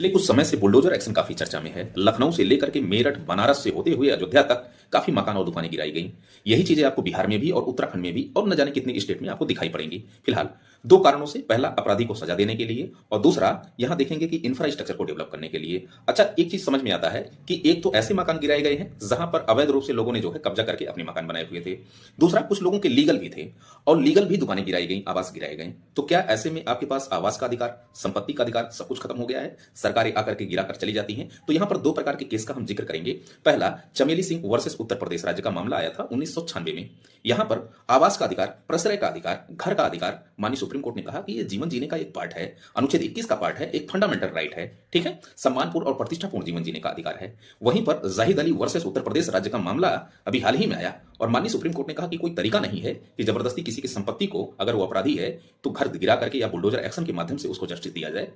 पिछले कुछ समय से बुलडोजर एक्शन काफी चर्चा में है। लखनऊ से लेकर के मेरठ, बनारस से होते हुए अयोध्या तक काफी मकान और दुकानें गिराई गई। यही चीजें आपको बिहार में भी और उत्तराखंड में भी और न जाने कितने स्टेट में आपको दिखाई पड़ेंगी। फिलहाल दो कारणों से, पहला अपराधी को सजा देने के लिए और दूसरा यहां देखेंगे कि इंफ्रास्ट्रक्चर को डेवलप करने के लिए। अच्छा, एक चीज समझ में आता है कि एक तो ऐसे मकान गिराए गए हैं जहां पर अवैध रूप से लोगों ने जो है कब्जा करके अपने मकान बनाए हुए थे। दूसरा, कुछ लोगों के लीगल भी थे और लीगल भी दुकानें गिराई गई, आवास गिराए गए। तो क्या ऐसे में आपके पास आवास का अधिकार, संपत्ति का अधिकार सब कुछ खत्म हो गया है? सरकारें आकर के गिरा कर चली जाती हैं। तो यहां पर दो प्रकार के केस का हम जिक्र करेंगे। पहला, चमेली सिंह वर्सेस उत्तर प्रदेश राज्य का मामला आया था 1996 में। यहां पर आवास का अधिकार, प्रश्रय का अधिकार, घर का अधिकार, माननीय सुप्रीम कोर्ट ने कहा कि यह जीवन जीने का एक पार्ट है, अनुच्छेद 21 का पार्ट है, एक फंडामेंटल राइट है। ठीक है, सम्मानपूर्ण और प्रतिष्ठापूर्ण जीवन जीने का अधिकार है। वहीं पर जाहिद अली वर्सेस उत्तर प्रदेश राज्य का मामला अभी हाल ही में आया और माननीय सुप्रीम कोर्ट ने कहा कि कोई तरीका नहीं है कि जबरदस्ती किसी की संपत्ति को, अगर वो अपराधी है तो घर गिरा करके या बुलडोजर एक्शन के माध्यम से उसको जस्टिस दिया जाए।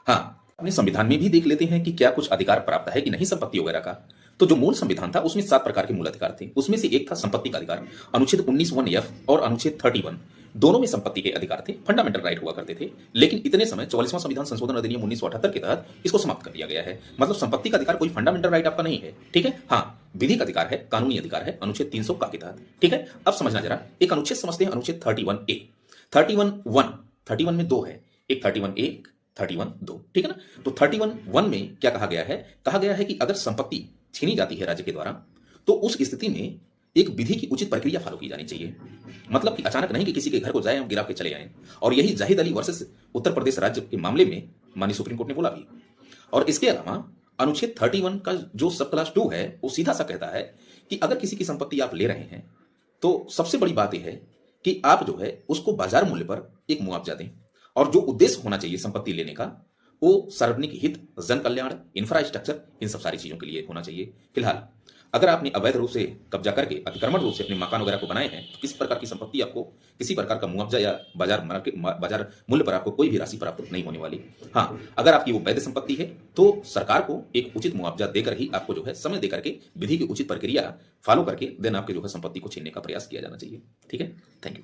हाँ, अपने संविधान में भी देख लेते हैं कि क्या कुछ अधिकार प्राप्त है कि नहीं संपत्ति वगैरह का। तो जो मूल संविधान था उसमें 7 प्रकार के मूल अधिकार थे। उसमें से एक था संपत्ति का अधिकार, अनुच्छेद 19(1)(f) और अनुच्छेद 31। दोनों में संपत्ति के अधिकार थे, फंडामेंटल राइट हुआ करते थे। लेकिन इतने समय 44वां संविधान संशोधन अधिनियम 1978 के तहत इसको समाप्त कर दिया गया है। मतलब संपत्ति का अधिकार कोई फंडामेंटल राइट आपका नहीं है। ठीक है, हाँ, विधिक अधिकार है, कानूनी अधिकार है, अनुच्छेद 300 का के तहत। ठीक है, अब समझना जरा, एक अनुच्छेद समझते हैं, अनुच्छेद 31A। 31(1) में 2 है, एक 31A, 31(2). ठीक है ना। तो 31(1) में क्या कहा गया है? कहा गया है कि अगर संपत्ति छीनी जाती है राज्य के द्वारा तो उस स्थिति में एक विधि की उचित प्रक्रिया फॉलो की जानी चाहिए। मतलब कि अचानक नहीं कि किसी के घर को जाए और गिरा के चले आए। और यही जाहिद अली वर्सेस उत्तर प्रदेश राज्य के मामले में माननीय सुप्रीम कोर्ट ने बोला भी। और इसके अलावा अनुच्छेद 31 का जो सब क्लास 2 है वो सीधा सा कहता है कि अगर किसी की संपत्ति आप ले रहे हैं तो सबसे बड़ी बात यह है कि आप जो है उसको बाजार मूल्य पर एक मुआवजा दें। और जो उद्देश्य होना चाहिए संपत्ति लेने का वो सार्वजनिक हित, जन कल्याण, इंफ्रास्ट्रक्चर, इन सब सारी चीजों के लिए होना चाहिए। फिलहाल अगर आपने अवैध रूप से कब्जा करके अतिक्रमण रूप से अपने मकान वगैरह को बनाए हैं तो किसी प्रकार की संपत्ति आपको, किसी प्रकार का मुआवजा या बाजार मूल्य पर आपको कोई भी राशि प्राप्त नहीं होने वाली। हाँ, अगर आपकी वो वैध संपत्ति है तो सरकार को एक उचित मुआवजा देकर ही आपको जो है समय देकर के विधि की उचित प्रक्रिया फॉलो करके देन आपके जो है संपत्ति को छीनने का प्रयास किया जाना चाहिए। ठीक है, थैंक यू।